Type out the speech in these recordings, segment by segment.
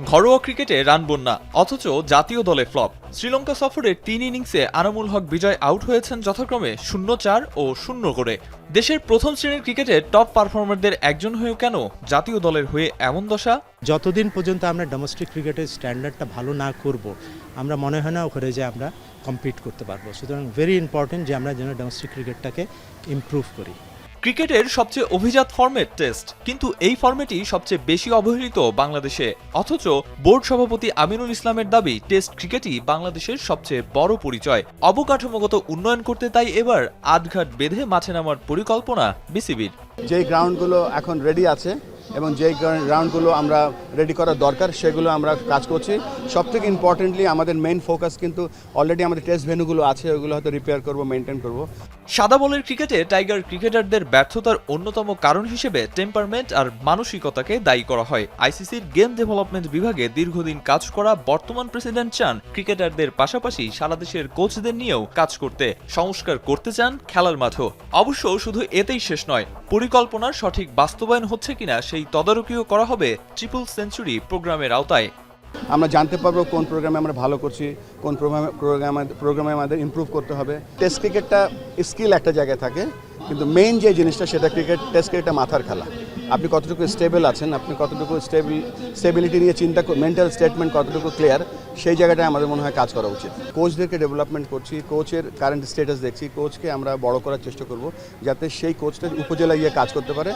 ঘরোয়া ক্রিকেটে রান বন্যা, অথচ জাতীয় দলে ফ্লপ। শ্রীলঙ্কা সফরের 3 ইনিংসে আনামুল হক বিজয় আউট হয়েছেন যথাক্রমে 0-4 ও 0 করে। দেশের প্রথম শ্রেণীর ক্রিকেটের টপ পারফর্মারদের একজন হয়েও কেন জাতীয় দলের হয়ে এমন দশা? যতদিন পর্যন্ত আমরা ডোমেস্টিক ক্রিকেটের স্ট্যান্ডার্ডটা ভালো না করব, আমরা মনে হয় না ওখানে যে আমরা কম্পিট করতে পারবো। সুতরাং ভেরি ইম্পর্টেন্ট যে আমরা যেন ডোমেস্টিক ক্রিকেটটাকে ইমপ্রুভ করি। ক্রিকেটের সবচেয়ে অভিজাত ফরম্যাট টেস্ট, কিন্তু এই ফরম্যাটই সবচেয়ে বেশি অবহেলিত বাংলাদেশে। অথচ বোর্ড সভাপতি আমিনুল ইসলামের দাবি, টেস্ট ক্রিকেটই বাংলাদেশের সবচেয়ে বড় পরিচয়। অবকাঠামোগত উন্নয়ন করতে তাই এবার আধঘাট বেঁধে মাঠে নামার পরিকল্পনা বিসিবির। যে গ্রাউন্ডগুলো এখন রেডি আছে এবং যে গ্রাউন্ডগুলো আমরা রেডি করার দরকার সেগুলো আমরা কাজ করছি। সবথেকে ইম্পর্টেন্টলি আমাদের মেইন ফোকাস কিন্তু অলরেডি আমাদের টেস্ট ভেন্যুগুলো আছে, ওগুলো হয়তো রিপেয়ার করবো, মেনটেন করবো। সাদা বলের ক্রিকেটে টাইগার ক্রিকেটারদের ব্যর্থতার অন্যতম কারণ হিসেবে টেম্পারমেন্ট আর মানসিকতাকে দায়ী করা হয়। আইসিসির গেম ডেভেলপমেন্ট বিভাগে দীর্ঘদিন কাজ করা বর্তমান প্রেসিডেন্ট চান ক্রিকেটারদের পাশাপাশি সারা দেশের কোচদের নিয়েও কাজ করতে, সংস্কার করতে চান খেলার মাঠও। অবশ্য শুধু এতেই শেষ নয়, পরিকল্পনার সঠিক বাস্তবায়ন হচ্ছে কিনা সেই তদারকিও করা হবে ট্রিপল সেঞ্চুরি প্রোগ্রামের আওতায়। আমরা জানতে পারবো কোন প্রোগ্রামে আমরা ভালো করছি, কোন প্রোগ্রামে আমাদের ইমপ্রুভ করতে হবে। টেস্ট ক্রিকেটটা স্কিল একটা জায়গায় থাকে, কিন্তু মেইন যে জিনিসটা সেটা টেস্ট ক্রিকেটটা মাথার খেলা। আপনি কতটুকু স্টেবল আছেন, আপনি কতটুকু স্টেবিলিটি নিয়ে চিন্তা, মেন্টাল স্টেটমেন্ট কতটুকু ক্লিয়ার, সেই জায়গাটায় আমাদের মনে হয় কাজ করা উচিত। কোচদেরকে ডেভেলপমেন্ট করছি, কোচের কারেন্ট স্ট্যাটাস দেখছি, কোচকে আমরা বড় করার চেষ্টা করব যাতে সেই কোচটা উপজেলায় গিয়ে কাজ করতে পারে।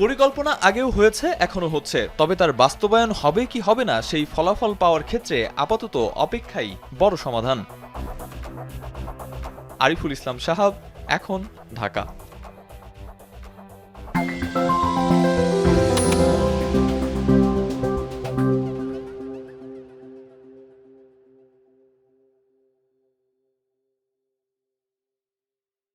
পরিকল্পনা আগেও হয়েছে, এখনো হচ্ছে, তবে তার বাস্তবায়ন হবে কি হবে না সেই ফলাফল পাওয়ার ক্ষেত্রে আপাতত অপেক্ষাই বড় সমাধান। আরিফুল ইসলাম সাহাব, এখন, ঢাকা।